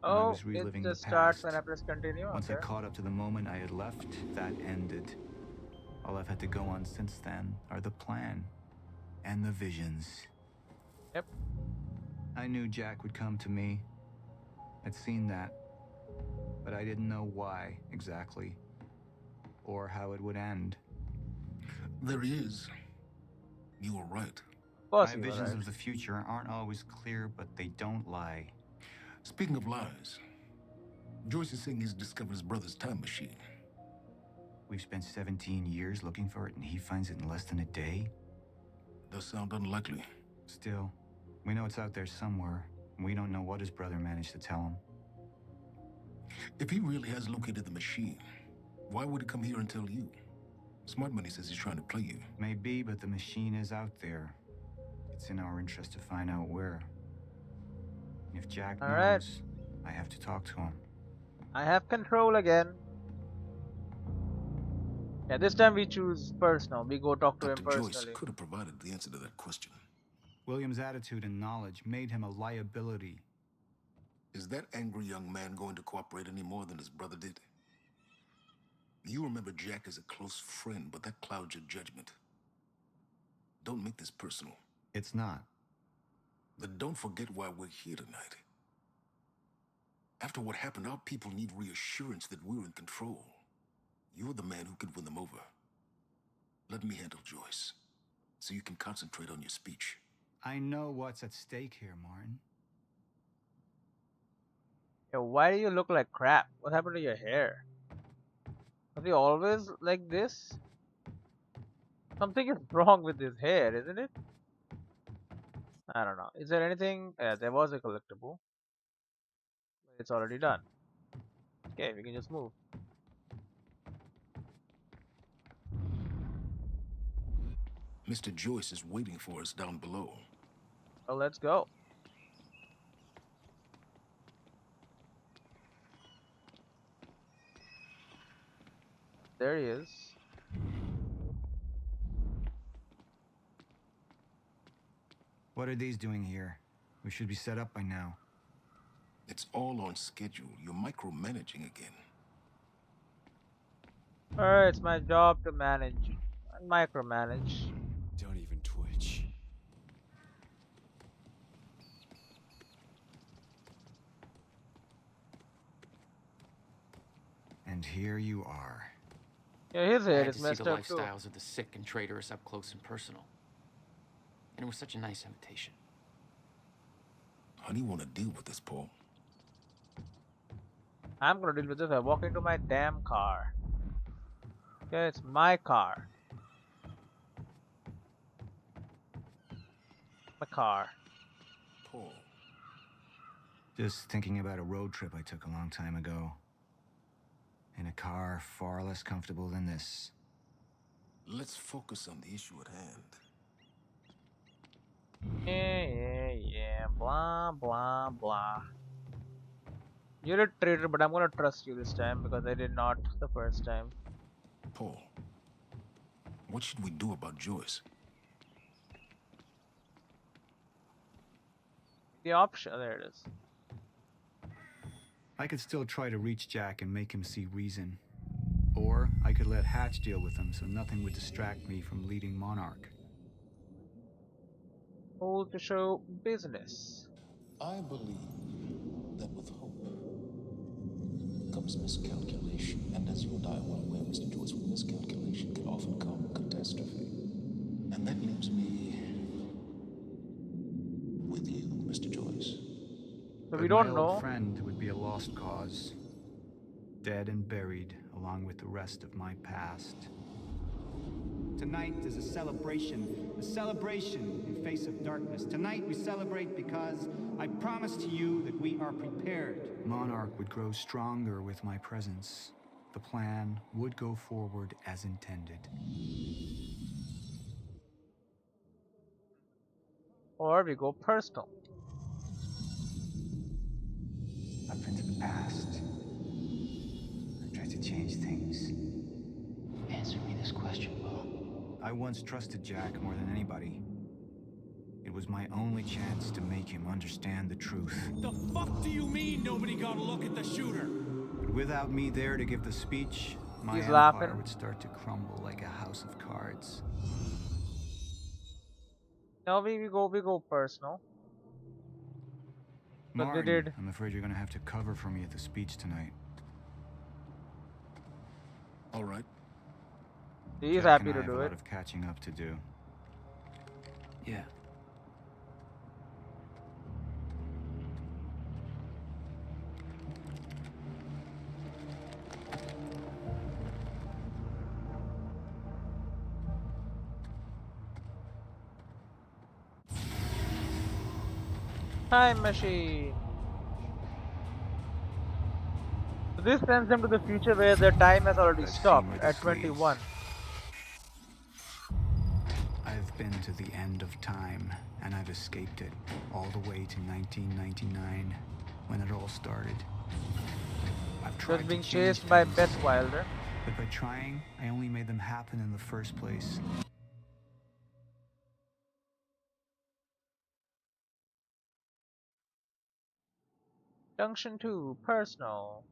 When I Oh, was it reliving the just starts when past, I press continue. once I Okay. caught up to the moment I had left, that ended. All I've had to go on since then are the plan and the visions. Yep. I knew Jack would come to me. I'd seen that, but I didn't know why exactly, or how it would end. There he is. You were right. Of course My you were visions right. of the future aren't always clear, but they don't lie. Speaking of lies, Joyce is saying he's discovered his brother's time machine. We've spent 17 years looking for it, and he finds it in less than a day? Does sound unlikely. Still, we know it's out there somewhere, and we don't know what his brother managed to tell him. If he really has located the machine, why would he come here and tell you? Smart Money says he's trying to play you. Maybe, but the machine is out there. It's in our interest to find out where. And if Jack All right. knows, I have to talk to him. I have control again. Yeah, this time we choose personal. We go talk to him Dr. Joyce personally. could have provided the answer to that question. William's attitude and knowledge made him a liability. Is that angry young man going to cooperate any more than his brother did? You remember Jack as a close friend, but that clouds your judgment. Don't make this personal. It's not. But don't forget why we're here tonight. After what happened, our people need reassurance that we're in control. You're the man who can win them over. Let me handle Joyce, so you can concentrate on your speech. I know what's at stake here, Martin. Yo, why do you look like crap? What happened to your hair? Are you always like this? Something is wrong with his hair, isn't it? I don't know. Is there anything? Yeah, there was a collectible. It's already done. Okay, we can just move. Mr. Joyce is waiting for us down below. So let's go. There he is. What are these doing here? We should be set up by now. It's all on schedule. You're micromanaging again. Alright, it's my job to manage and micromanage. Don't even twitch. And here you are. Yeah, his I hair had is to see the messed up too. lifestyles of the sick and traitorous up close and personal. And it was such a nice invitation. How do you want to deal with this, Paul? I'm gonna deal with this. I walk into my damn car. Okay, it's my car. My car. Paul. Just thinking about a road trip I took a long time ago. In a car far less comfortable than this. Let's focus on the issue at hand. Yeah. Blah, blah, blah. You're a traitor, but I'm gonna trust you this time because I did not the first time. Paul, what should we do about Joyce? The option, there it is. I could still try to reach Jack and make him see reason. Or I could let Hatch deal with him so nothing would distract me from leading Monarch. All to show business. I believe that with hope comes miscalculation, and as you and I are well aware, Mr. Joyce, with miscalculation can often come catastrophe. And that leaves me with you, Mr. Joyce. So But we my don't old know. friend would be a lost cause. Dead and buried along with the rest of my past. Tonight is a celebration in face of darkness. Tonight we celebrate because I promise to you that we are prepared. Monarch would grow stronger with my presence. The plan would go forward as intended. Or we go personal. Up into the past. I tried to change things. Answer me this question, Paul. I once trusted Jack more than anybody. It was my only chance to make him understand the truth. The fuck do you mean nobody got a look at the shooter? But without me there to give the speech, my He's empire laughing. would start to crumble like a house of cards. Now we go personal. But they Martin, did. I'm afraid you're gonna have to cover for me at the speech tonight. All right. He's Jack happy and I to have do a it. lot of catching up to do. Yeah. Time machine. So this sends them to the future where their time has already That scene stopped where the at Swedes- 21. I've been to the end of time, and I've escaped it all the way to 1999, when it all started. I've Just tried being to change chased by things, Beth Wilder. but by trying, I only made them happen in the first place. Junction 2, personal.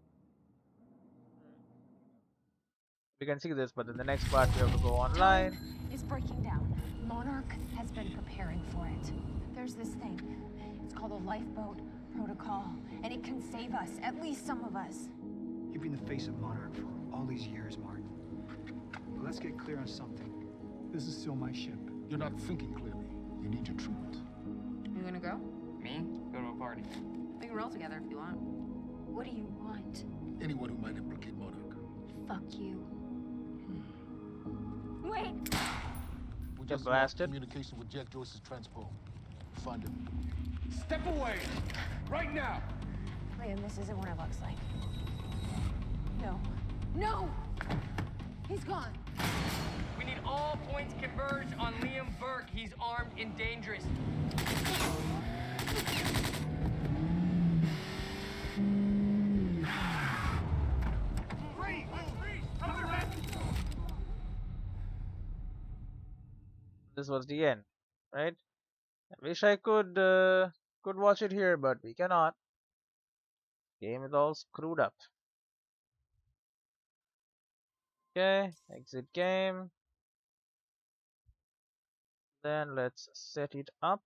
We can see this, but in the next part we have to go online. It's breaking down. Monarch has been preparing for it. There's this thing. It's called a lifeboat protocol, and it can save us, at least some of us. You've been the face of Monarch for all these years, Martin. But let's get clear on something. This is still my ship. You're not thinking clearly. You need your treatment. You gonna go? Me? Go to a party. We can roll together if you want. What do you want? Anyone who might implicate Monarch. Fuck you. Wait! We Get just lost blasted. communication with Jack Joyce's transpo. Find him. Step away! Right now! Liam, this isn't what it looks like. No. No! He's gone. We need all points converged on Liam Burke. He's armed and dangerous. This was the end, right? I wish I could watch it here, but we cannot. Game is all screwed up. Okay, exit game. Then let's set it up.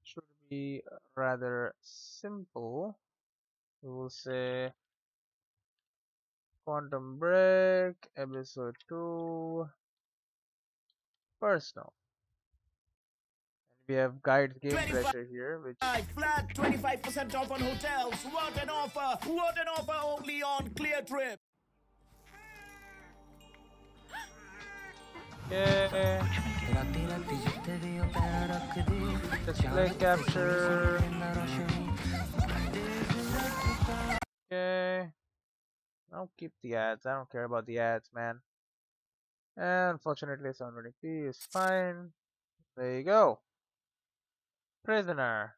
Should be rather simple. We will say Quantum Break, episode 2, personal. And we have guide game pressure here, which Flat 25% off on hotels. What an offer! What an offer only on Clear Trip! okay. Display capture. Okay. I'll keep the ads. I don't care about the ads, man. And unfortunately, 720p is fine. There you go. Prisoner.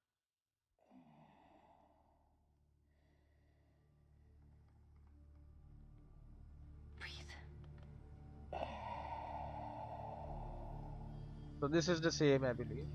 Breathe. So this is the same, I believe.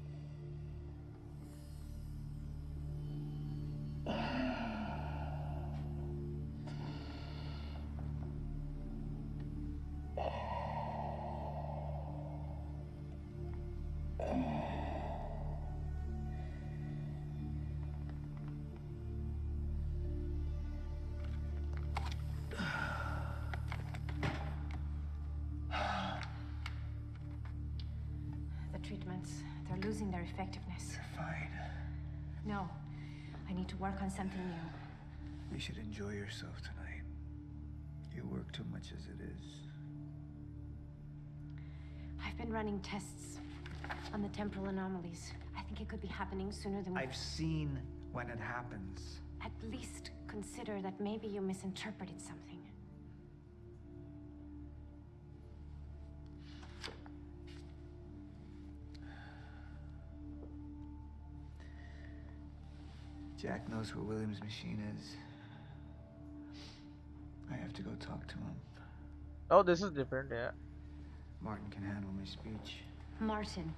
The treatments, they're losing their effectiveness. Fine. No. I need to work on something new. You should enjoy yourself tonight. You work too much as it is. I've been running tests on the temporal anomalies. I think it could be happening sooner than we... I've seen when it happens. At least consider that maybe you misinterpreted something. Jack knows where William's machine is. I have to go talk to him. Oh, this is different, yeah. Martin can handle my speech. Martin.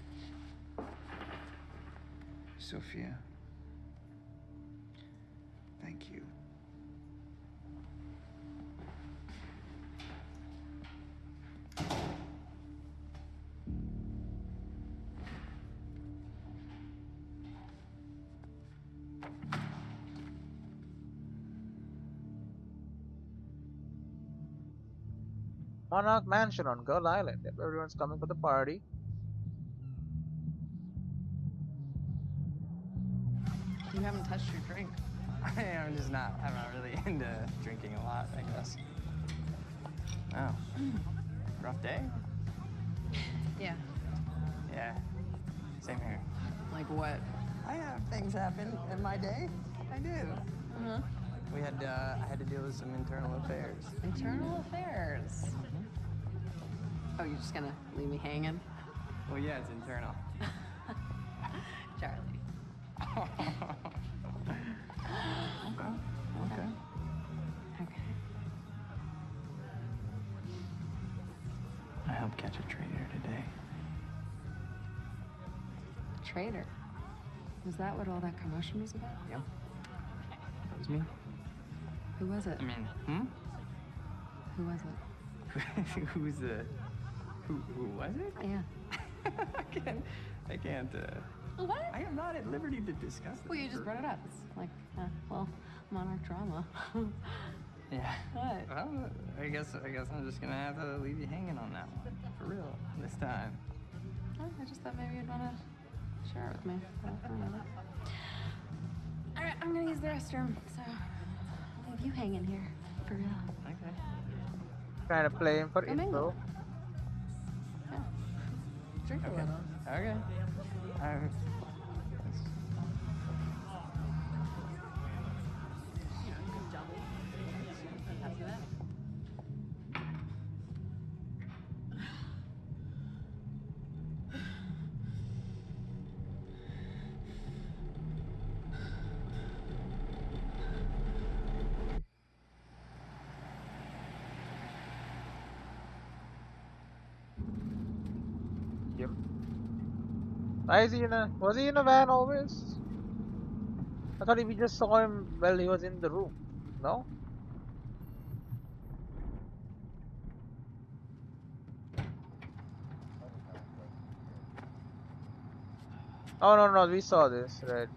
Sophia. Thank you. Monarch Mansion on Gull Island. Yep, everyone's coming for the party. You haven't touched your drink. I'm not really into drinking a lot, I guess. Oh. Rough day? Yeah. Yeah. Same here. Like what? I have things happen in my day. I do. Uh-huh. I had to deal with some internal affairs. Internal affairs. Oh, you're just gonna leave me hanging? Well, yeah, it's internal. Charlie. Okay. Okay. I helped catch a traitor today. Traitor. Was that what all that commotion was about? Yep. That was me. Who was it? I mean, Who was it? Who was it? Yeah. I can't, What? I am not at liberty to discuss this. Well, you just brought it up. It's like, well, Monarch drama. Yeah. What? Well, I guess I'm just gonna have to leave you hanging on that one. For real. This time. Oh, I just thought maybe you'd want to share it with me. But I don't know. All right, I'm gonna use the restroom, so I'll leave you hanging here for real. Okay. Trying to play him for Come in. info. Yeah. Drink a Okay. little. Okay. Alright. After that. Yep. Why is he was he in a van always? I thought we just saw him while he was in the room. No? Oh no, we saw this, right?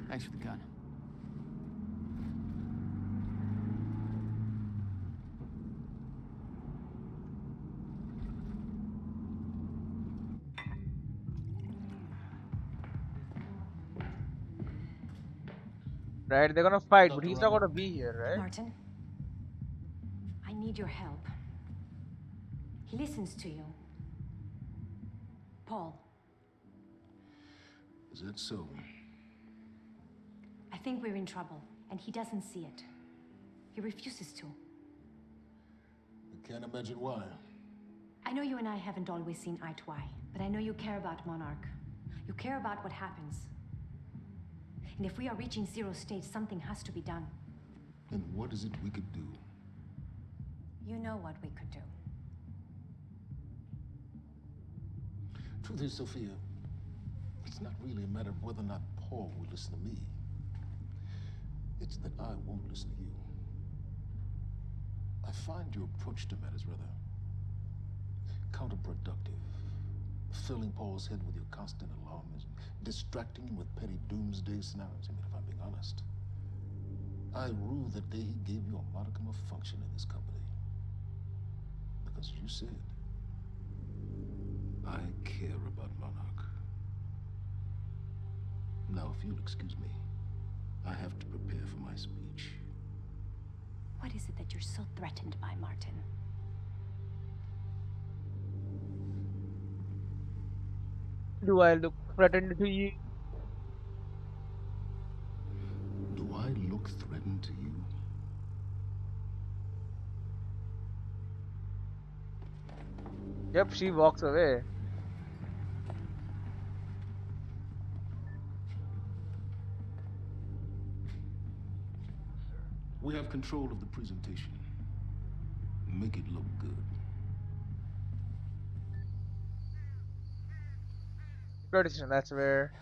Thanks for the gun. Right, they're gonna fight, but Dr. he's not Rama. gonna be here, right? Martin, I need your help. He listens to you. Paul, Is that so? I think we're in trouble, and he doesn't see it. He refuses to. I can't imagine why. I know you and I haven't always seen eye to eye, but I know you care about Monarch. You care about what happens. And if we are reaching zero state, something has to be done. And what is it we could do? You know what we could do. Truth is, Sophia, it's not really a matter of whether or not Paul will listen to me. It's that I won't listen to you. I find your approach to matters rather counterproductive. Filling Paul's head with your constant alarms, distracting him with petty doomsday scenarios. I mean, if I'm being honest, I rue the day he gave you a modicum of function in this company. Because you said, I care about Monarch. Now, if you'll excuse me, I have to prepare for my speech. What is it that you're so threatened by, Martin? Do I look threatened to you? Do I look threatened to you? Yep, she walks away. have control of the presentation. Make it look good. Security station, that's where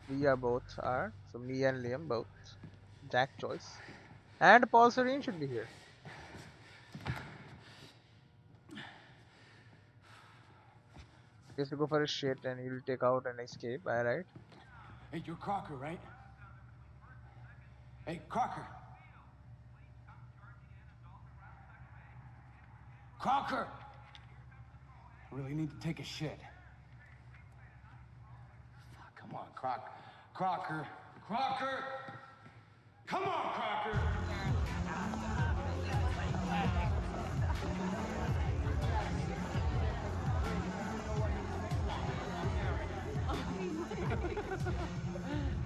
we are both are. So me and Liam both. Jack Joyce. And Paul Serene should be here. He has to go for his shit and he'll take out and escape, alright? Hey, you're Crocker, right? Hey, Crocker! Crocker! I really need to take a shit. Fuck, come on, Crocker. Crocker! Come on, Crocker!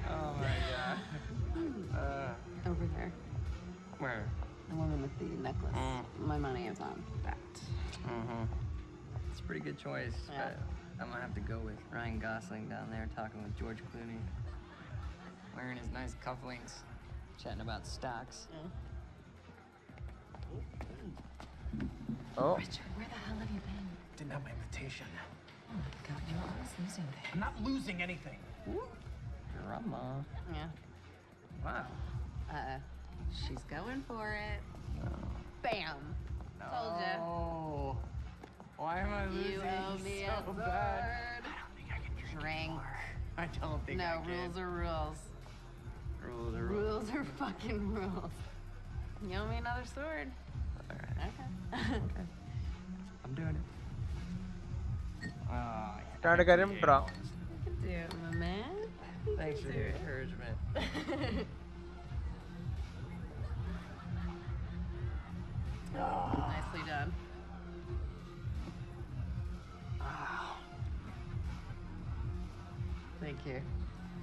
Oh my god. Over there. Where? The woman with the necklace. My money is on that. It's a pretty good choice, Yeah. but I'm gonna have to go with Ryan Gosling down there talking with George Clooney. Wearing his nice cufflinks, chatting about stocks. Oh, Richard, where the hell have you been? Didn't have my invitation. Oh my god, you're always losing things. I'm not losing anything. Drama. Yeah. Wow. She's going for it. Bam. Told ya. Oh. Why am I losing You owe me a so sword. bad? Drink. I don't think I No, can. rules are rules. Rules are rules. Rules are fucking rules. You owe me another sword. Alright. Okay. I'm doing it. trying to get him drunk. You can do it, my man. Thanks for the encouragement. Nicely done. Thank you.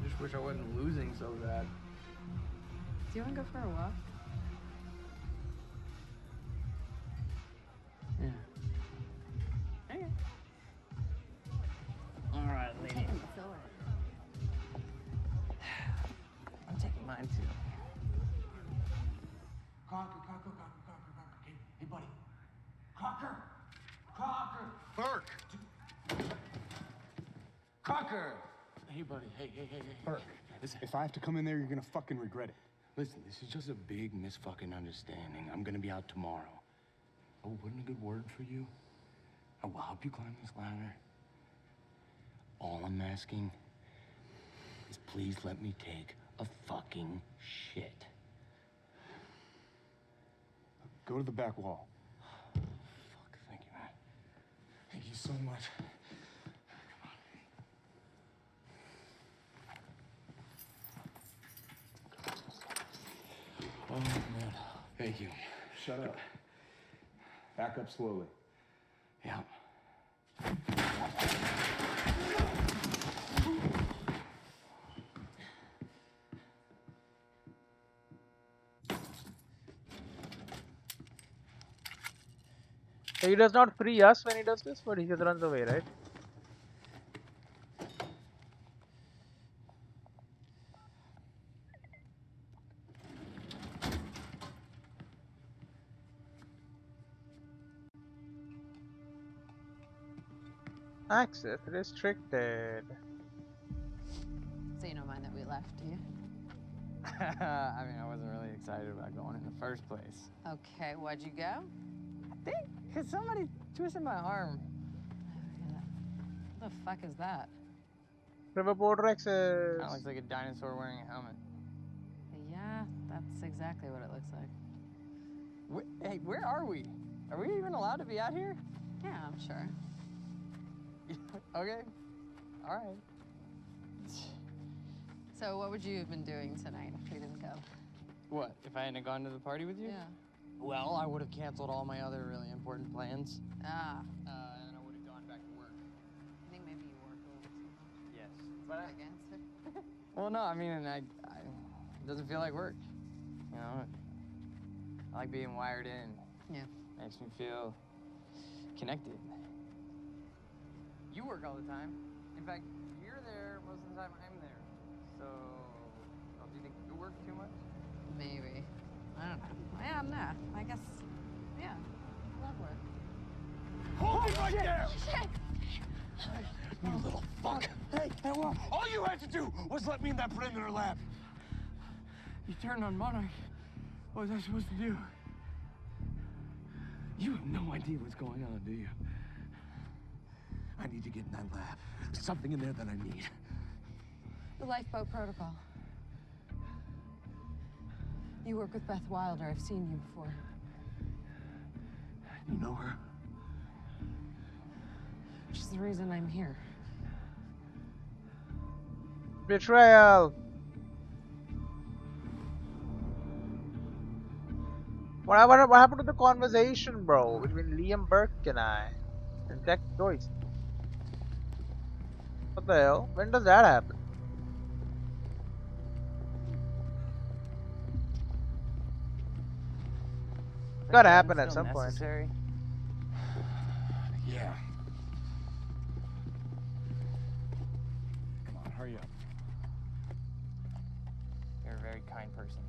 Just wish I wasn't losing so bad. Do you want to go for a walk? Yeah. Okay. All right, lady. Taking the sword. I'm taking mine too. Crocker. Hey, buddy. Crocker! Burke! Crocker! Hey, buddy. Hey. Burke. Listen, if I have to come in there, you're gonna fucking regret it. Listen, this is just a big misfucking understanding. I'm gonna be out tomorrow. I will put in a good word for you. I will help you climb this ladder. All I'm asking is please let me take a fucking shit. Go to the back wall. Fuck, thank you, man. Thank you so much. Oh, man. Thank you. Shut up. Back up slowly. Yeah. So he does not free us when he does this, but he just runs away, right? Access restricted. So you don't mind that we left, do you? I mean, I wasn't really excited about going in the first place. Okay, why'd you go? I think because somebody twisted my arm. What the fuck is that? Riverboard access. Kind of looks like a dinosaur wearing a helmet. Yeah, that's exactly what it looks like. Hey, where are we? Are we even allowed to be out here? Yeah, I'm sure. Okay. All right. So what would you have been doing tonight if we didn't go? What, if I hadn't gone to the party with you? Yeah. Well, I would have canceled all my other really important plans. Ah, And I would have gone back to work. I think maybe you work a little too much Yes. But against it. well, no, I mean, it doesn't feel like work. You know, I like being wired in. Yeah. Makes me feel connected. You work all the time. In fact, you're there most of the time I'm there. So, do you think you work too much? Maybe. I don't nah. I guess, yeah, lab work. Hold it right there! Shit! You little fuck. Hey, well, all you had to do was let me in that perimeter lab. You turned on Monarch. What was I supposed to do? You have no idea what's going on, do you? I need to get in that lab. There's something in there that I need. The lifeboat protocol. You work with Beth Wilder. I've seen you before. You know her? She's the reason I'm here. Betrayal. What happened to the conversation, bro, between Liam Burke and I and Jack Joyce? What the hell? When does that happen? Gotta happen at some point. Yeah. Come on, hurry up. You're a very kind person.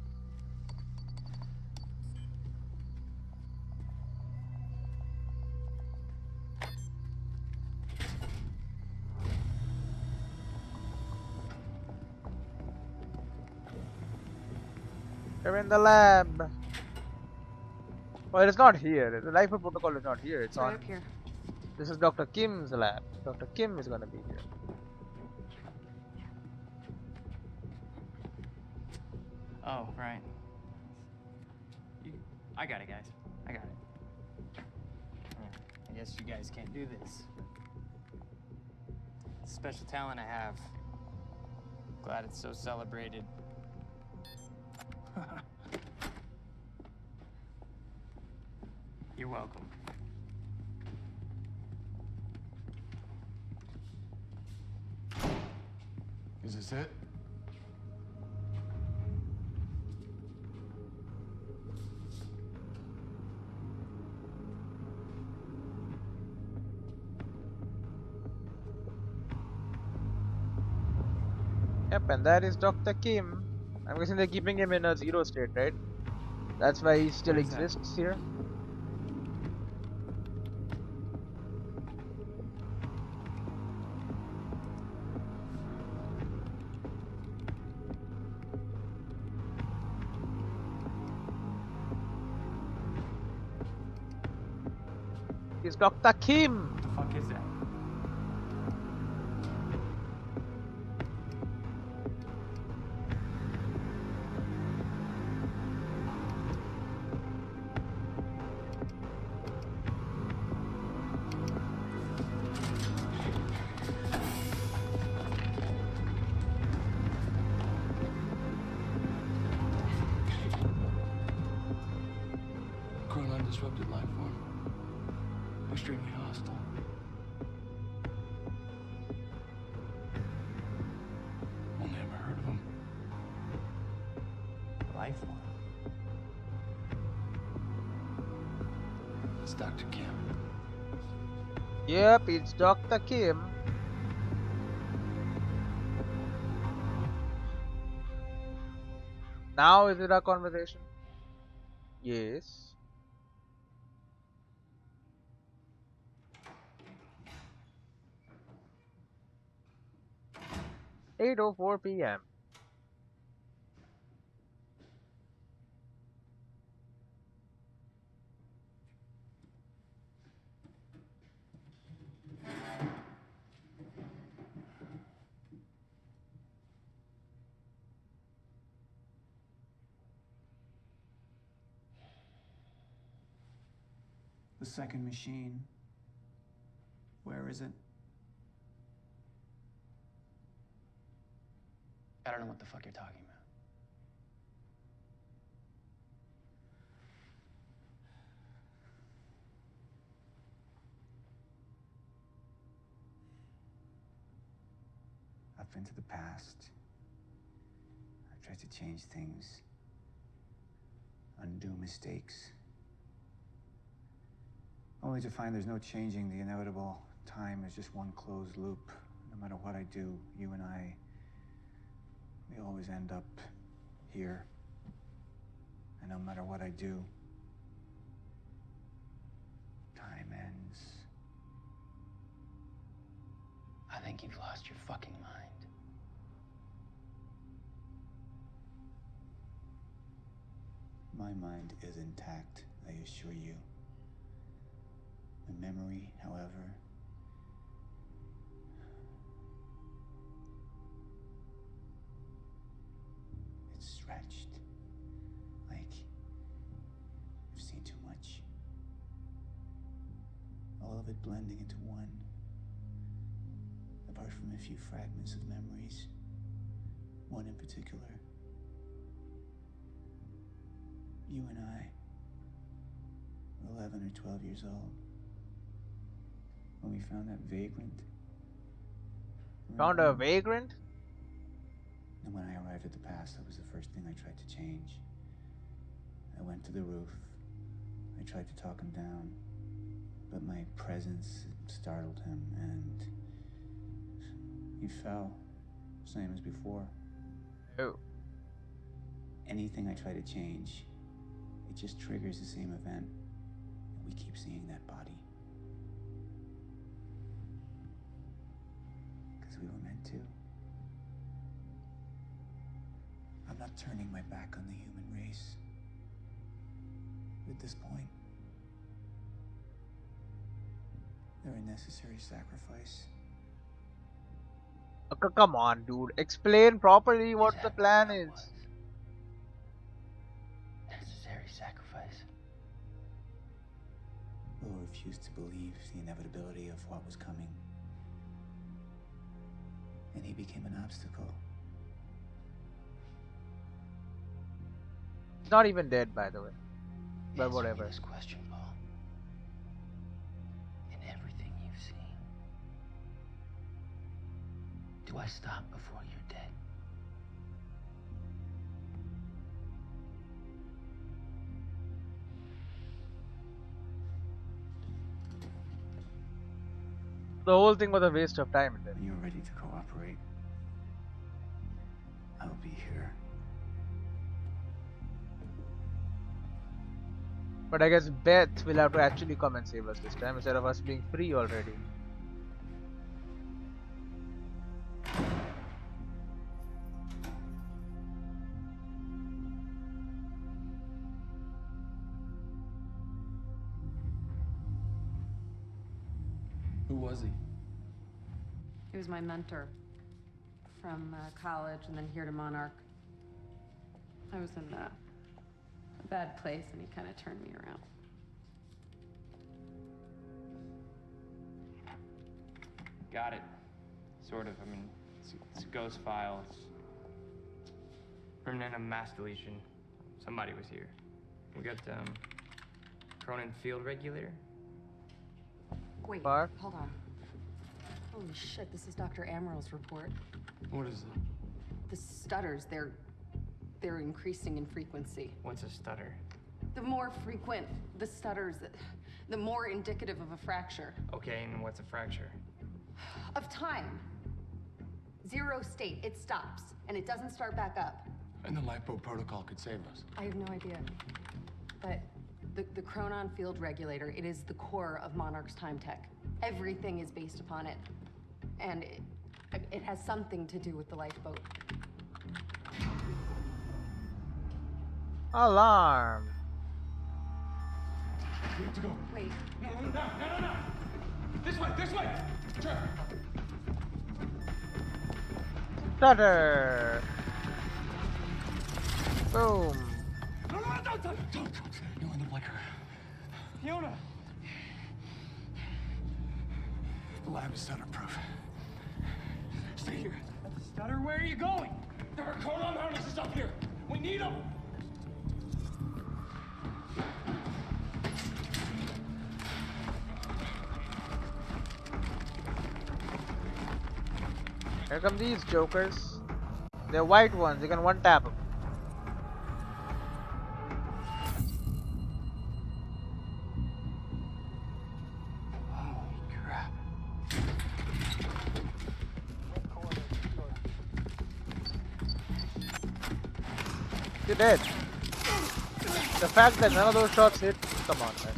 They're in the lab. Well, it's not here. The lifeboat protocol is not here. It's Right on. up here. This is Dr. Kim's lab. Dr. Kim is gonna be here. Oh, right. I got it, guys. I got it. I guess you guys can't do this. It's a special talent I have. Glad it's so celebrated. You're welcome. Is this it? Yep, and that is Dr. Kim. I'm guessing they're keeping him in a zero state, right? That's why he still What is that? exists here. He's Dr. Kim. What the fuck is that? Cruel undisrupted life form. Extremely hostile. Only ever heard of him. Life form. It's Dr. Kim. Yep, it's Dr. Kim. Now is it a conversation? Yes. 8:04 p.m. The second machine. Where is it? I don't know what the fuck you're talking about. I've been to the past. I've tried to change things, undo mistakes, only to find there's no changing the inevitable. Time is just one closed loop. No matter what I do, you and I, we always end up here. And no matter what I do, lost your fucking mind. My mind is intact, I assure you. My memory, however, it's stretched. Like I've seen too much. All of it blending into one. Apart from a few fragments of memories. One in particular. You and I were 11 or 12 years old when we found that vagrant. Found a vagrant? And when I arrived at the past, that was the first thing I tried to change. I went to the roof. I tried to talk him down, but my presence startled him, and he fell, same as before. Oh. Anything I try to change, it just triggers the same event. We keep seeing that body. Because we were meant to. I'm not turning my back on the human race. At this point, they're a necessary sacrifice. Come on, dude. Explain properly what the plan is. Necessary sacrifice. Will refuse to believe the inevitability of what was coming. And he became an obstacle. He's not even dead, by the way. But Answer me whatever. this question, Paul. In everything you've seen, do I stop before you're dead? The whole thing was a waste of time. Then. When you're ready to cooperate, I'll be here. But I guess Beth will have to actually come and save us this time instead of us being free already. Who was he? He was my mentor from college and then here to Monarch. I was in a bad place and he kind of turned me around. Got it. Sort of. I mean, it's a ghost file. It's written in a mass deletion. Somebody was here. We got Cronin field regulator. Wait, Bar? hold on. Holy shit, this is Dr. Amaril's report. What is it? The stutters, they're increasing in frequency. What's a stutter? The more frequent the stutters, the more indicative of a fracture. Okay, and what's a fracture? Of time. Zero state, it stops, and it doesn't start back up. And the lipo protocol could save us. I have no idea. But the Chronon field regulator, it is the core of Monarch's time tech. Everything is based upon it. And it has something to do with the lifeboat. Alarm. We have to go. Wait. No. This way. Sure. Stutter. Boom. No, don't. You'll end up like her. Fiona! The lab is stutter-proof. Stay here. Stutter, where are you going? There are Chronon harnesses up here. We need them. Here come these jokers. They're white ones. You can one tap them. Holy crap. You're dead. The fact that none of those shots hit, come on, man.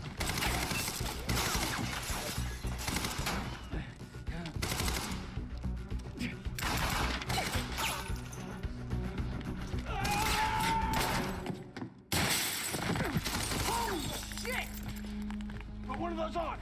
Put one of those on!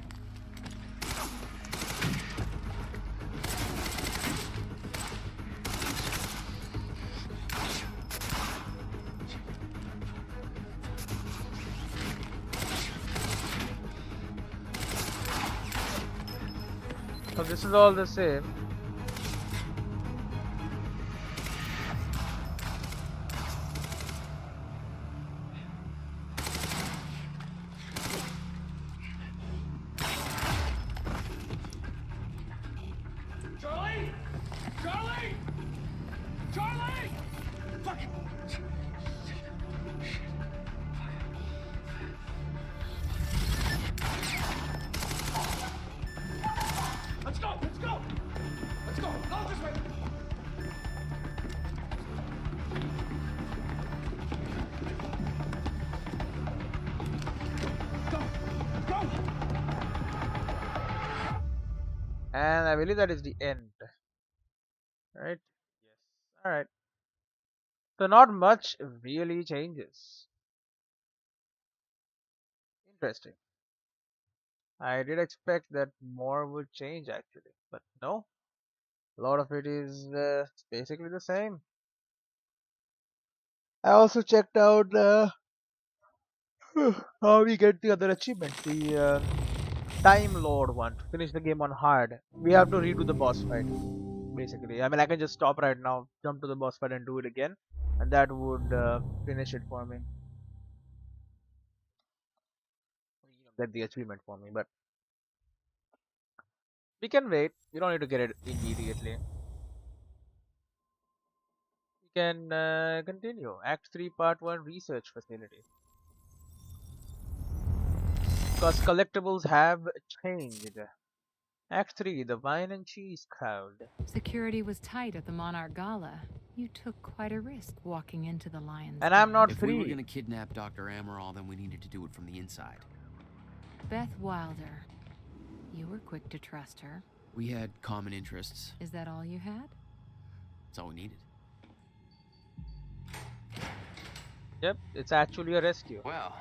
So this is all the same. Charlie! Charlie! Charlie! Fuck it! Let's go! Let's go! Let's go! Go this way! Go! Go! And I believe that is the end. Right? Yes. Alright. So not much really changes. Interesting. I did expect that more would change actually, but no. A lot of it is basically the same. I also checked out how we get the other achievement, the Time Lord one. To finish the game on hard, we have to redo the boss fight. Basically, I mean, I can just stop right now, jump to the boss fight, and do it again, and that would finish it for me. Get the achievement for me, but we can wait. We don't need to get it immediately. We can continue. Act 3, Part 1, Research Facility. Because collectibles have changed. Act 3, The Wine and Cheese Crowd. Security was tight at the Monarch Gala. You took quite a risk walking into the Lion's And I'm Den. not If free. we were going to kidnap Dr. Amaral, then we needed to do it from the inside. Beth Wilder. You were quick to trust her. We had common interests. Is that all you had? That's all we needed. Yep, it's actually a rescue. Well,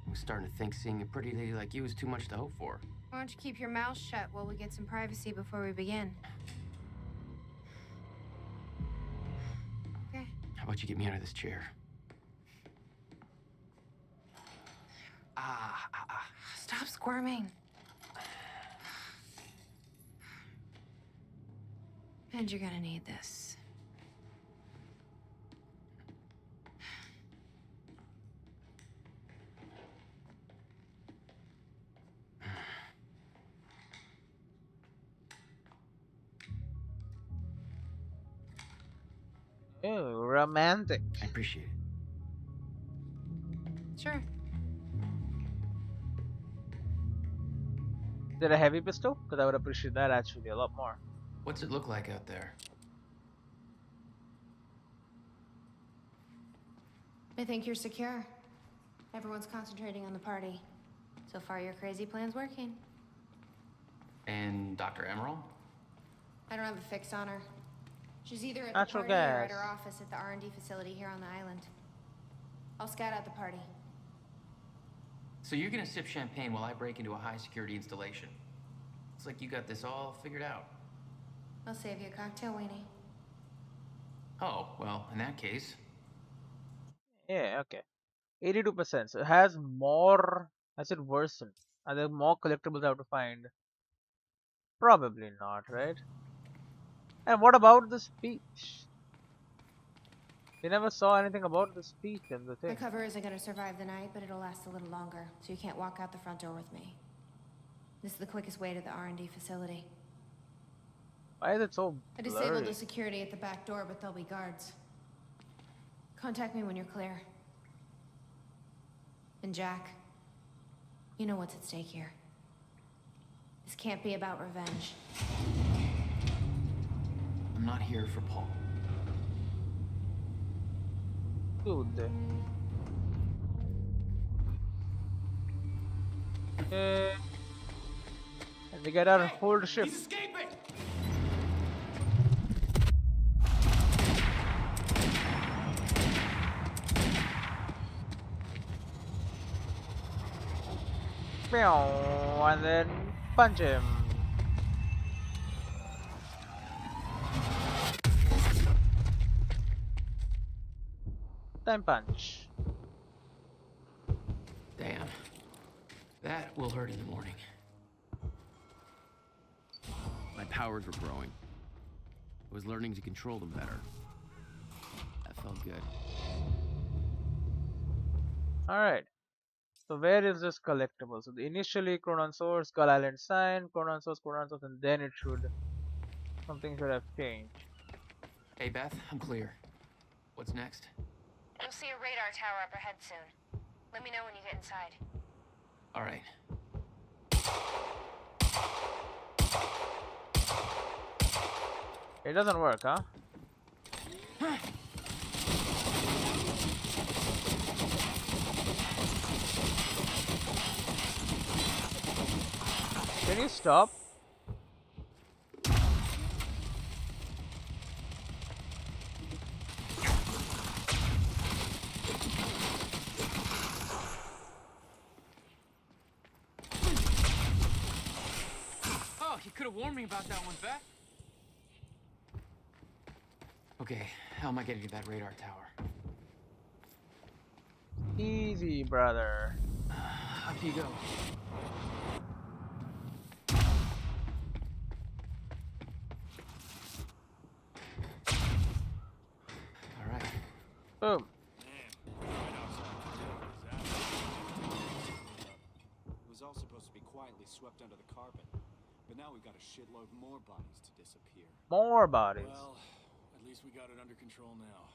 I'm starting to think seeing a pretty lady like you is too much to hope for. Why don't you keep your mouth shut while we get some privacy before we begin? Okay. How about you get me out of this chair? Stop squirming. And you're gonna need this. Oh, romantic. I appreciate it. Sure. Is it a heavy pistol? Because I would appreciate that actually a lot more. What's it look like out there? I think you're secure. Everyone's concentrating on the party. So far, your crazy plan's working. And Dr. Amaral? I don't have a fix on her. She's either at Natural the party or at gas. her office at the R&D facility here on the island. I'll scout out the party. So you're gonna sip champagne while I break into a high-security installation. It's like you got this all figured out. I'll save you a cocktail, Weenie. Oh, well, in that case... Yeah, okay. 82%. So it has more... Has it worsened? Are there more collectibles I have to find? Probably not, right? And what about the speech? We never saw anything about the speech in the My thing. cover isn't gonna survive the night, but it'll last a little longer, so you can't walk out the front door with me. This is the quickest way to the R&D facility. Why is it so I disabled blurry? the security at the back door, but there'll be guards. Contact me when you're clear. And Jack, you know what's at stake here. This can't be about revenge. I'm not here for Paul. Dude. And we get our whole ship. He's escaping! And then punch him. Time punch. Damn. That will hurt in the morning. My powers were growing. I was learning to control them better. That felt good. Alright. So where is this collectible? So initially Chronon Source, Skull Island sign, Chronon Source, and then it should... something should have changed. Hey Beth, I'm clear. What's next? You'll see a radar tower up ahead soon. Let me know when you get inside. All right. It doesn't work, huh? Can you stop? Oh, you could have warned me about that one, Beth. Okay, how am I getting to that radar tower? Easy, brother. Up you go. All right. Boom. It was all supposed to be quietly swept under the carpet, but now we've got a shitload more bodies to disappear. More bodies. Well, at least we got it under control now.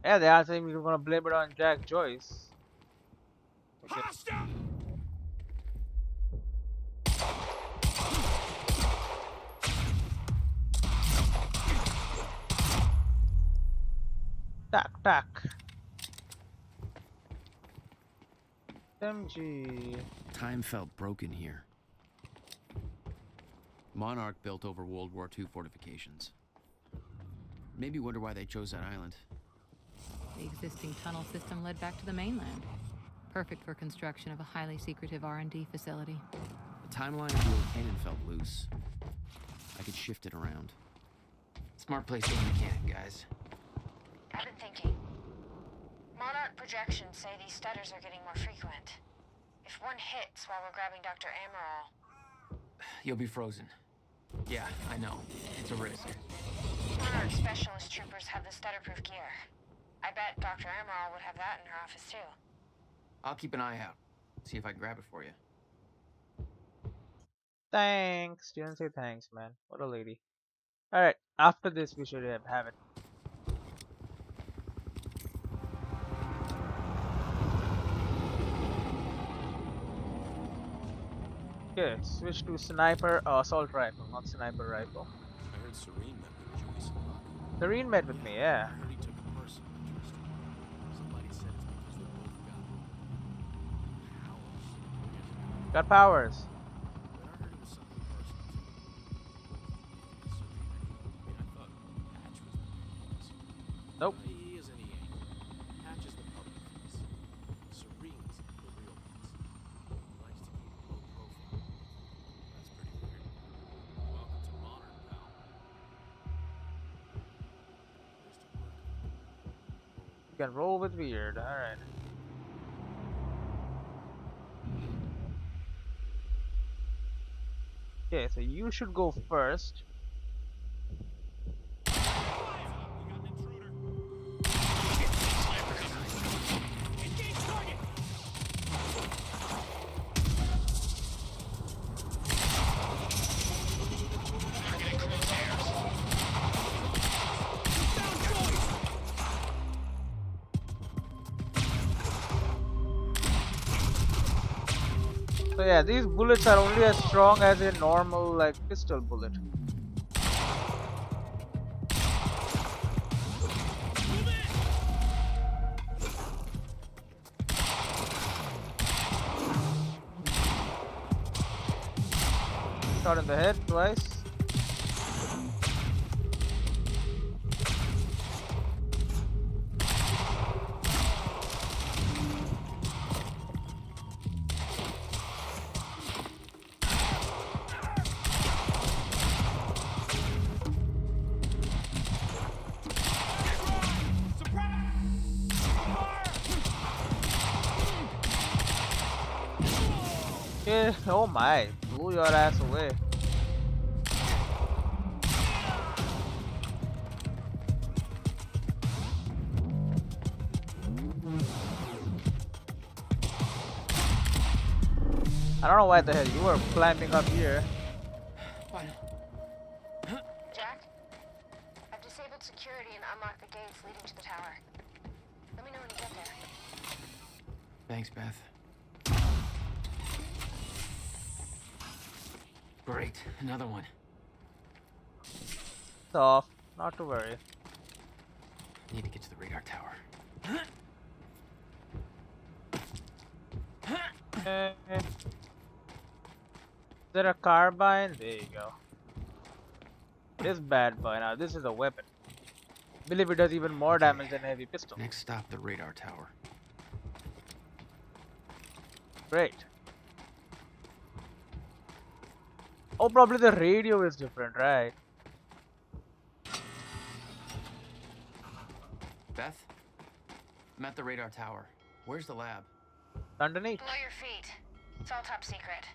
Yeah, they are saying we're gonna blame it on Jack Joyce. Okay. Tack. MG. Time felt broken here. Monarch built over World War II fortifications. Maybe wonder why they chose that island. The existing tunnel system led back to the mainland. Perfect for construction of a highly secretive R&D facility. The timeline of the old cannon felt loose. I could shift it around. Smart place to aim the cannon, guys. I've been thinking. Monarch projections say these stutters are getting more frequent. If one hits while we're grabbing Dr. Amaral... You'll be frozen. Yeah, I know. It's a risk. Monarch specialist troopers have the stutterproof gear. I bet Dr. Amaral would have that in her office too. I'll keep an eye out. See if I can grab it for you. Thanks. Didn't say thanks, man. What a lady. Alright, after this we should have it. Okay, switch to sniper assault rifle, not sniper rifle. I heard Serene met with Joyce and Rocky. Serene met with me, yeah. I heard he took a personal interest in her. Somebody said it's because they both got powers. Got powers. But I heard it was something personal too. Serene, I thought Patch was the Nope. He is and he ain't. Patch is the public face. Serene's the real boss. He likes to keep a low profile. That's pretty weird. Welcome to Monarch, pal. You can roll with weird, alright. Okay, so you should go first. So yeah, these bullets are only as strong as a normal like pistol bullet. Shot in the head twice. Oh my, blew your ass away. I don't know why the hell you were climbing up here. What? Jack, I've disabled security and unlocked the gates leading to the tower. Let me know when you get there. Thanks, Beth. Great, another one. It's off, not to worry. Need to get to the radar tower. Is there a carbine? There you go. This bad boy now. This is a weapon. I believe it does even more damage than a heavy pistol. Next stop, the radar tower. Great. Oh, probably the radio is different, right? Beth? I'm at the radar tower. Where's the lab? Underneath. Below your feet. It's all top secret.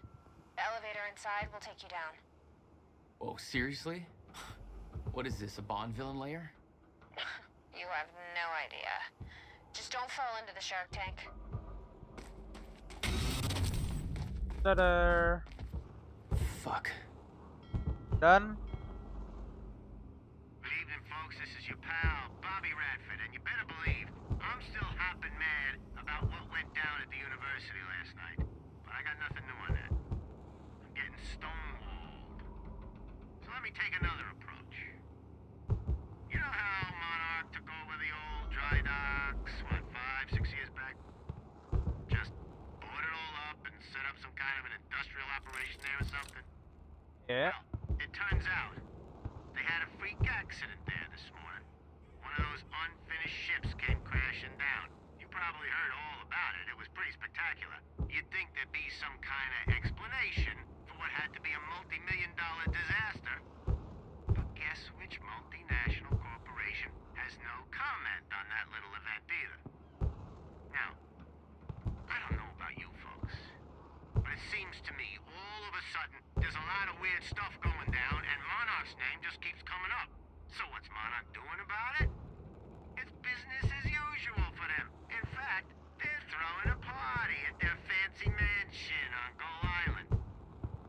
The elevator inside will take you down. Oh, seriously? What is this, a Bond villain lair? You have no idea. Just don't fall into the shark tank. Ta-da! Fuck. Done. Good evening, folks. This is your pal, Bobby Radford, and you better believe I'm still hopping mad about what went down at the university last night. But I got nothing new on that. I'm getting stonewalled. So let me take another approach. You know how Monarch took over the old dry docks, what, 5, 6 years back? Just bought it all up and set up some kind of an industrial operation there or something? Yeah. Well, it turns out they had a freak accident there this morning. One of those unfinished ships came crashing down. You probably heard all about it. It was pretty spectacular. You'd think there'd be some kind of explanation for what had to be a multi-million-dollar disaster. But guess which multinational corporation has no comment on that little event either? Now, I don't know about you folks, but it seems to me all of a sudden there's a lot of weird stuff going down and Monarch's name just keeps coming up. So what's Monarch doing about it? It's business as usual for them. In fact, they're throwing a party at their fancy mansion on Gull Island.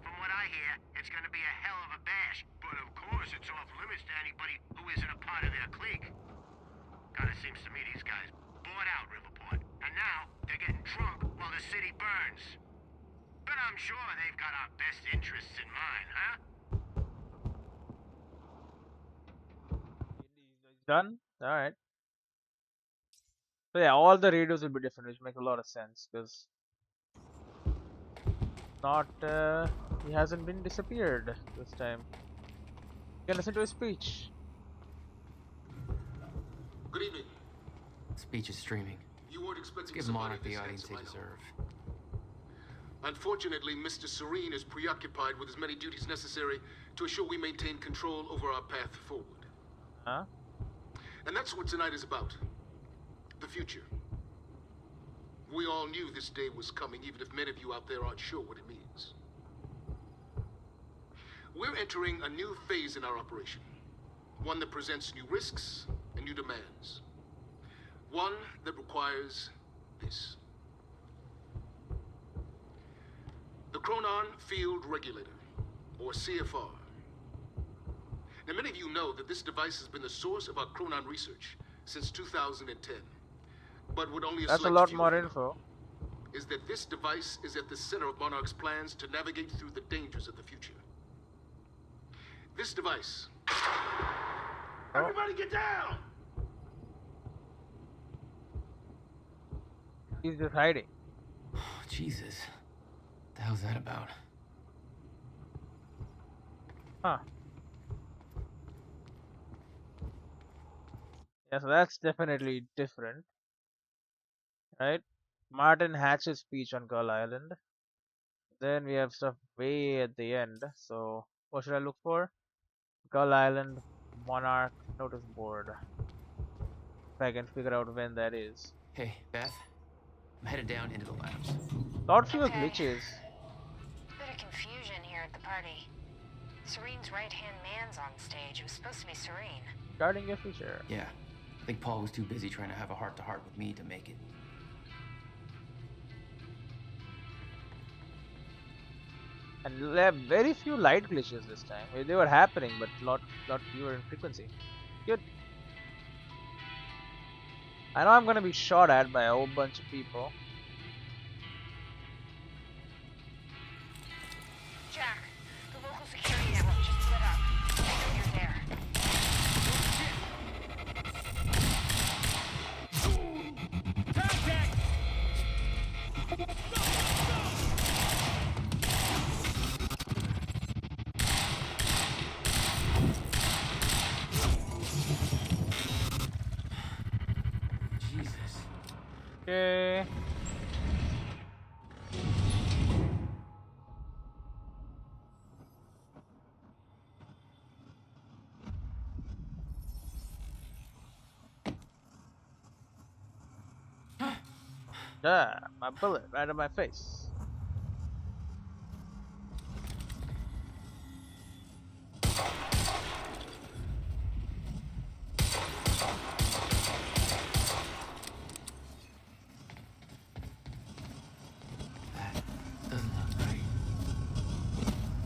From what I hear, it's going to be a hell of a bash, but of course it's off limits to anybody who isn't a part of their clique. Kinda seems to me these guys bought out Riverport, and now they're getting drunk while the city burns. But I'm sure they've got our best interests in mind, huh? Done. All right. So yeah, all the radios will be different, which makes a lot of sense because not he hasn't been disappeared this time. You can listen to his speech. Good evening. Speech is streaming. You weren't expecting Give somebody Monarch the this audience they handsome, I know. deserve. Unfortunately, Mr. Serene is preoccupied with as many duties necessary to ensure we maintain control over our path forward. Huh? And that's what tonight is about. The future. We all knew this day was coming, even if many of you out there aren't sure what it means. We're entering a new phase in our operation. One that presents new risks and new demands. One that requires this. The Chronon Field Regulator, or CFR. Now, many of you know that this device has been the source of our Chronon research since 2010. But what only a That's a select lot few more know info. is that this device is at the center of Monarch's plans to navigate through the dangers of the future. This device. Everybody get down! He's just hiding. Oh, Jesus. What the hell's that about? Huh. Yeah, so that's definitely different. Right? Martin Hatch's speech on Gull Island. Then we have stuff way at the end. So, what should I look for? Gull Island, Monarch, notice board. If I can figure out when that is. Hey, Beth. I'm headed down into the labs. Lot fewer Okay. glitches. party. Serene's right-hand man's on stage. It was supposed to be Serene. Regarding your future. Yeah. I think Paul was too busy trying to have a heart-to-heart with me to make it. And there are very few light glitches this time. They were happening, but lot fewer in frequency. Good. I know I'm gonna be shot at by a whole bunch of people. Jack, the local security network just lit up. I know you're there. Contact! Jesus. Okay. Ah, my bullet right in my face. Doesn't look right.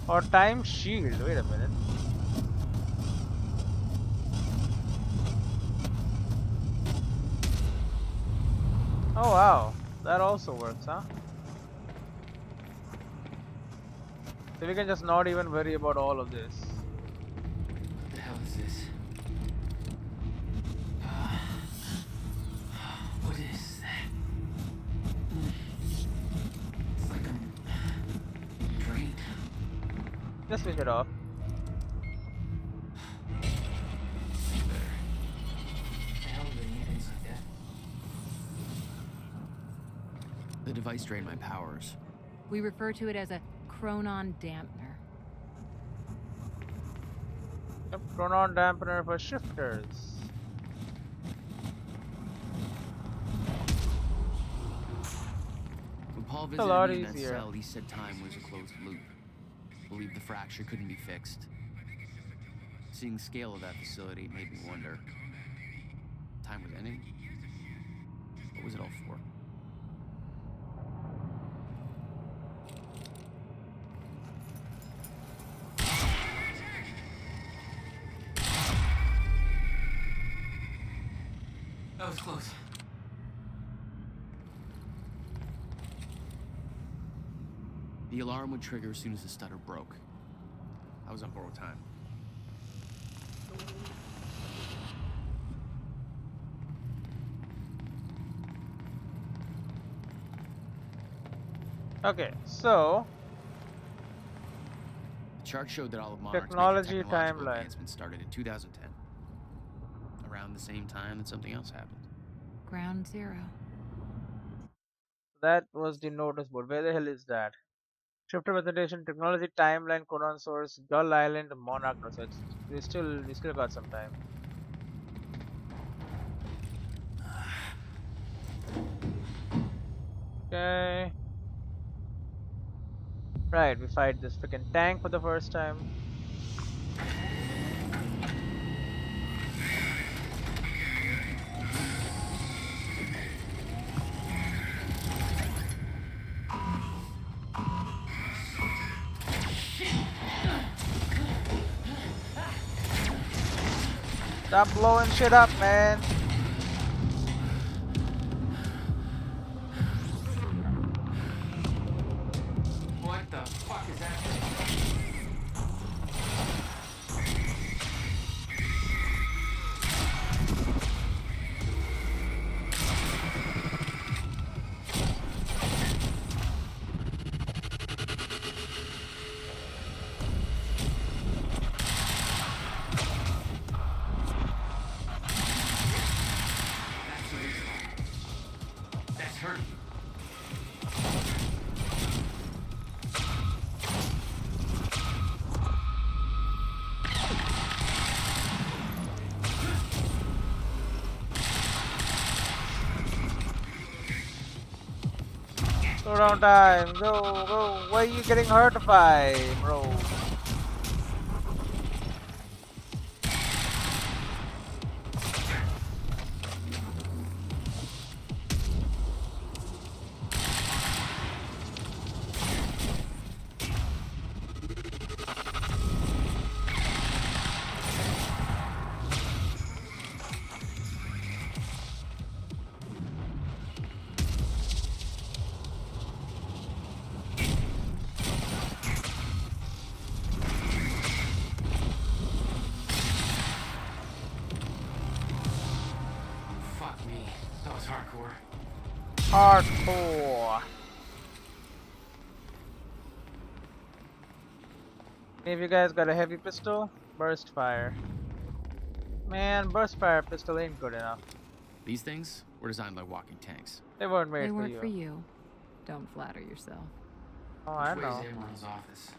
Or time shield. Wait a minute. Oh wow, that also works, huh? So we can just not even worry about all of this. What the hell is this? What is that? It's like I'm drained. Just switch it off. What the hell do they need things like that? The device drained my powers. We refer to it as a chronon dampener. Yep, chronon dampener for shifters. When Paul a visited lot me in that easier. cell, he said time was a closed loop. Believed the fracture couldn't be fixed. Seeing the scale of that facility made me wonder. Time was ending? What was it all for? That was close. The alarm would trigger as soon as the stutter broke. I was on borrowed time. Okay, so The chart showed that all of Monarch's technology major technological timeline. advancements started in 2010. Around the same time that something else happened. Ground zero. That was the notice board. Where the hell is that? Shifter presentation, technology timeline, Conan source, Gull Island, Monarch. No, so we still got some time. Okay. Right, we fight this freaking tank for the first time. Stop blowing shit up, man. What the fuck is that? Slow down time. Go, go. Why are you getting hurt by, bro? Fuck me. That was hardcore. Hardcore. Any of you guys got a heavy pistol? Burst fire. Man, burst fire pistol ain't good enough. These things were designed like walking tanks. They weren't made They for weren't you. for you. Don't flatter yourself. Oh, I Which know. way's Emerald's office?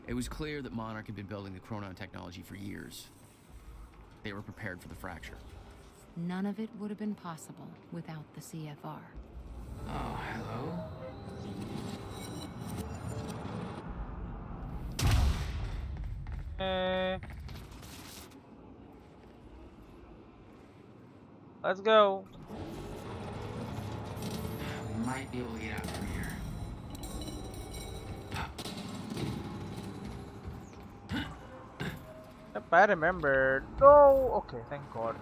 It was clear that Monarch had been building the Chronon technology for years. They were prepared for the fracture. None of it would have been possible without the CFR. Oh, hello? Let's go. We might be able to get out from here. Yep, I remembered. No! Okay, thank God.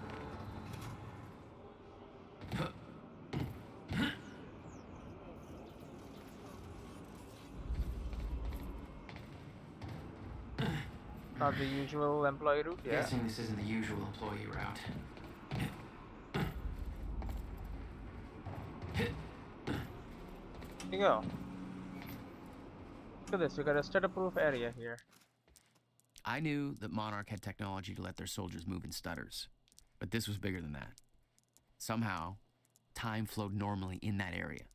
Not the usual employee route, yeah. Guessing this isn't the usual employee route. Here you go. Look at this, we got a stutter-proof area here. I knew that Monarch had technology to let their soldiers move in stutters, but this was bigger than that. Somehow, time flowed normally in that area.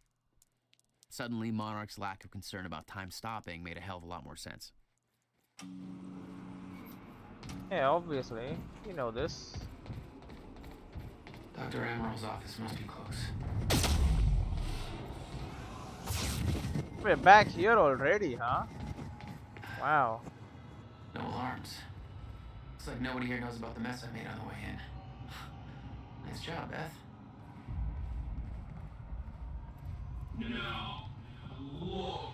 Suddenly, Monarch's lack of concern about time stopping made a hell of a lot more sense. Yeah, obviously. You know this. Dr. Emerald's office must be close. We're back here already, huh? Wow. No alarms. Looks like nobody here knows about the mess I made on the way in. Nice job, Beth. Now, look.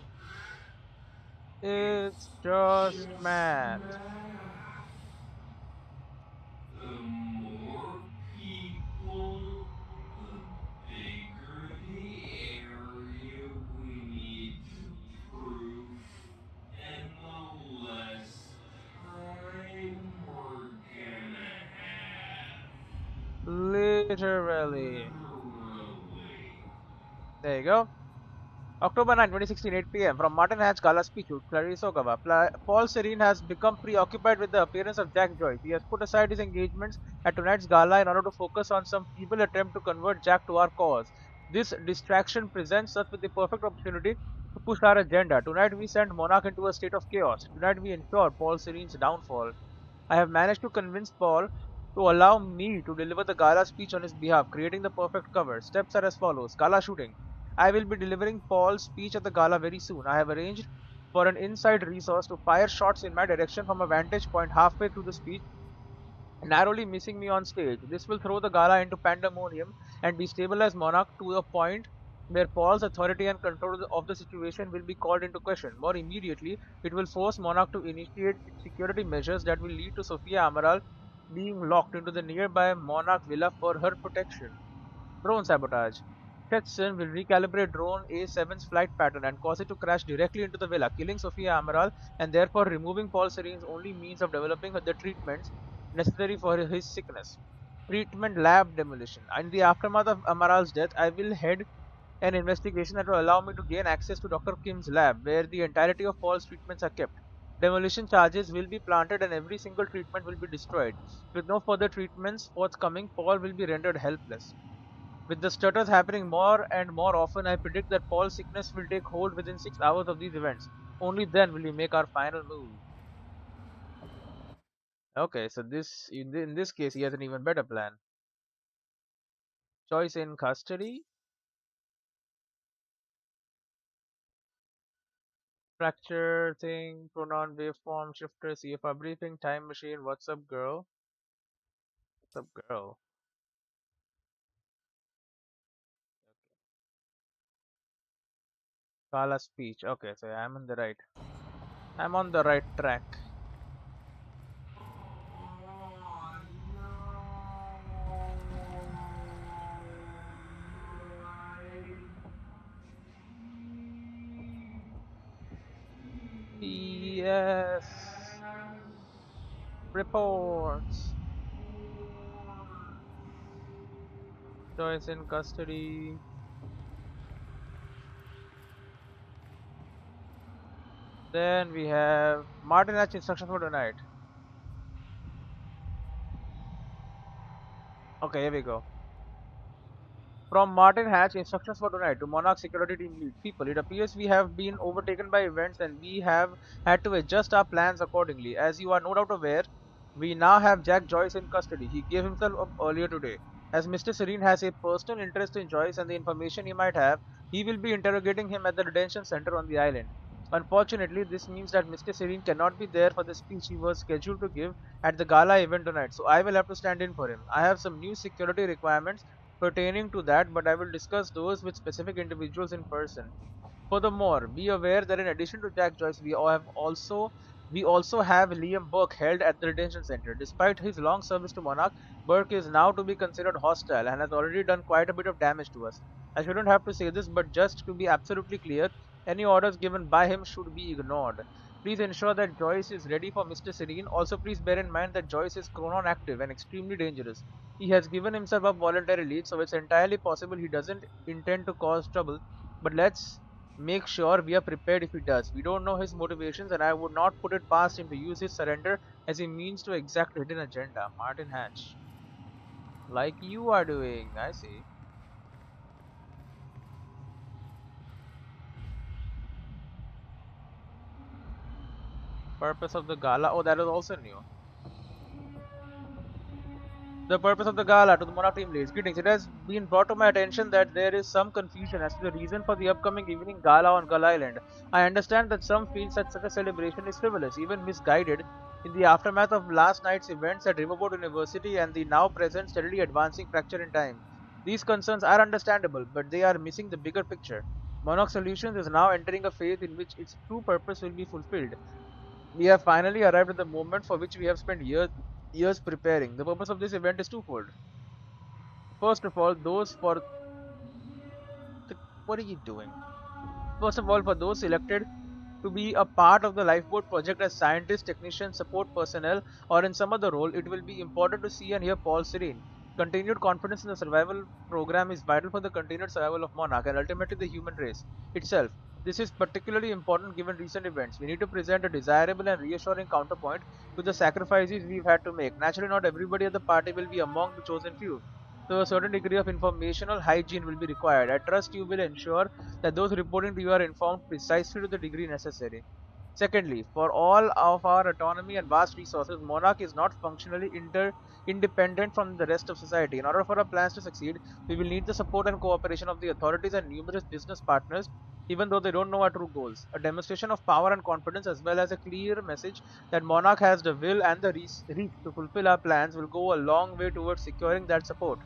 It's just Matt. The more people, the bigger the area we need to prove, and the less time we're gonna have. Literally. Literally. There you go. October 9, 2016, 8 p.m. From Martin Hatch Gala speech with Clarice Ogawa. Paul Serene has become preoccupied with the appearance of Jack Joyce. He has put aside his engagements at tonight's gala in order to focus on some feeble attempt to convert Jack to our cause. This distraction presents us with the perfect opportunity to push our agenda. Tonight we send Monarch into a state of chaos. Tonight we ensure Paul Serene's downfall. I have managed to convince Paul to allow me to deliver the gala speech on his behalf, creating the perfect cover. Steps are as follows. Gala shooting. I will be delivering Paul's speech at the gala very soon. I have arranged for an inside resource to fire shots in my direction from a vantage point halfway through the speech, narrowly missing me on stage. This will throw the gala into pandemonium and destabilize Monarch to a point where Paul's authority and control of the situation will be called into question. More immediately, it will force Monarch to initiate security measures that will lead to Sophia Amaral being locked into the nearby Monarch villa for her protection. Drone sabotage. Stetson will recalibrate drone A7's flight pattern and cause it to crash directly into the villa, killing Sophia Amaral and therefore removing Paul Serene's only means of developing the treatments necessary for his sickness. Treatment lab demolition. In the aftermath of Amaral's death, I will head an investigation that will allow me to gain access to Dr. Kim's lab, where the entirety of Paul's treatments are kept. Demolition charges will be planted and every single treatment will be destroyed. With no further treatments forthcoming, Paul will be rendered helpless. With the stutters happening more and more often, I predict that Paul's sickness will take hold within 6 hours of these events. Only then will we make our final move. Okay, so in this case, he has an even better plan. Choice in custody. Fracture thing, pronoun waveform, shifter, CFR briefing, time machine, what's up girl? What's up girl? Kala speech. Okay, so I'm on the right. I'm on the right track. Yes. Reports. Joyce in custody. Then we have Martin Hatch instructions for tonight. Okay, here we go. From Martin Hatch, instructions for tonight to Monarch security team lead. People, it appears we have been overtaken by events and we have had to adjust our plans accordingly. As you are no doubt aware, we now have Jack Joyce in custody. He gave himself up earlier today. As Mr. Serene has a personal interest in Joyce and the information he might have, he will be interrogating him at the detention center on the island. Unfortunately, this means that Mr. Serene cannot be there for the speech he was scheduled to give at the gala event tonight, so I will have to stand in for him. I have some new security requirements pertaining to that, but I will discuss those with specific individuals in person. Furthermore, be aware that in addition to Jack Joyce, we also have Liam Burke held at the detention center. Despite his long service to Monarch, Burke is now to be considered hostile and has already done quite a bit of damage to us. I shouldn't have to say this, but just to be absolutely clear, any orders given by him should be ignored. Please ensure that Joyce is ready for Mr. Serene. Also, please bear in mind that Joyce is chronon active and extremely dangerous. He has given himself up voluntarily, so it's entirely possible he doesn't intend to cause trouble. But let's make sure we are prepared if he does. We don't know his motivations, and I would not put it past him to use his surrender as a means to exact a hidden agenda. Martin Hatch. Like you are doing, I see. Purpose of the gala. Oh, that is also new. The purpose of the gala to the Monarch team leads. Greetings. It has been brought to my attention that there is some confusion as to the reason for the upcoming evening gala on Gull Island. I understand that some feel that such a celebration is frivolous, even misguided, in the aftermath of last night's events at Riverboat University and the now present steadily advancing fracture in time. These concerns are understandable, but they are missing the bigger picture. Monarch Solutions is now entering a phase in which its true purpose will be fulfilled. We have finally arrived at the moment for which we have spent years preparing. The purpose of this event is twofold. First of all, what are you doing? First of all, for those selected to be a part of the lifeboat project as scientists, technicians, support personnel, or in some other role, it will be important to see and hear Paul Serene. Continued confidence in the survival program is vital for the continued survival of Monarch and ultimately the human race itself. This is particularly important given recent events. We need to present a desirable and reassuring counterpoint to the sacrifices we've had to make. Naturally, not everybody at the party will be among the chosen few, so a certain degree of informational hygiene will be required. I trust you will ensure that those reporting to you are informed precisely to the degree necessary. Secondly, for all of our autonomy and vast resources, Monarch is not functionally independent from the rest of society. In order for our plans to succeed, we will need the support and cooperation of the authorities and numerous business partners, even though they don't know our true goals. A demonstration of power and confidence, as well as a clear message that Monarch has the will and the reach to fulfill our plans, will go a long way towards securing that support.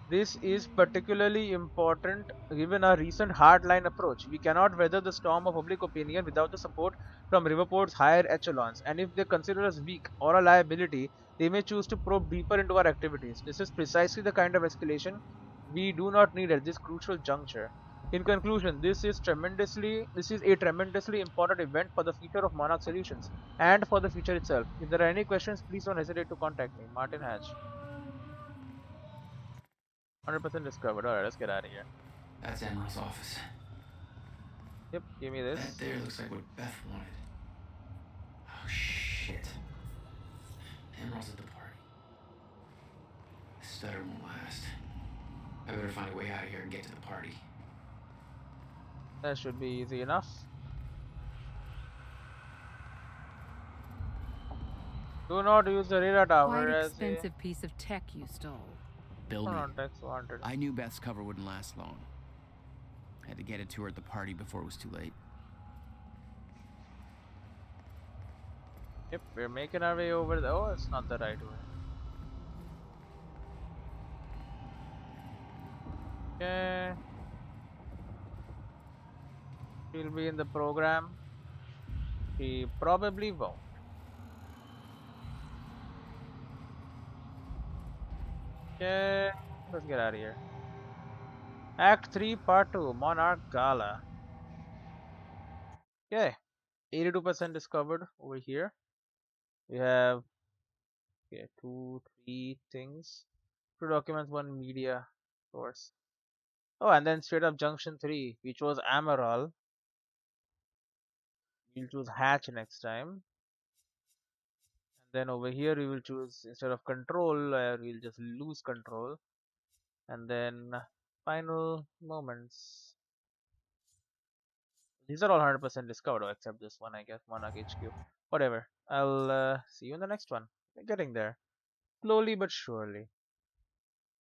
This is particularly important given our recent hardline approach. We cannot weather the storm of public opinion without the support from Riverport's higher echelons, and if they consider us weak or a liability, they may choose to probe deeper into our activities. This is precisely the kind of escalation we do not need at this crucial juncture. In conclusion, this is a tremendously important event for the future of Monarch Solutions and for the future itself. If there are any questions, please don't hesitate to contact me. Martin Hatch. 100% discovered. Alright, let's get out of here. That's Emma's office. Yep, give me this. That there looks like what Beth wanted. Oh, shit. Emerald's at the party. The stutter won't last. I better find a way out of here and get to the party. That should be easy enough. Do not use the radar tower Quite as expensive piece of tech you stole. Build me. Wanted. I knew Beth's cover wouldn't last long. I had to get it to her at the party before it was too late. Yep, we're making our way over there. Oh, it's not the right way. Okay. She'll be in the program. She probably won't. Okay. Let's get out of here. Act 3, Part 2, Monarch Gala. Okay. 82% discovered over here. We have okay, 2, 3 things. 2 documents, 1 media source. Oh, and then straight up Junction 3. We chose Amaral. We'll choose Hatch next time. And then over here we will choose, instead of Control, we'll just lose Control. And then Final Moments. These are all 100% discovered, except this one, I guess, Monarch HQ. Whatever. I'll see you in the next one. We're getting there. Slowly but surely.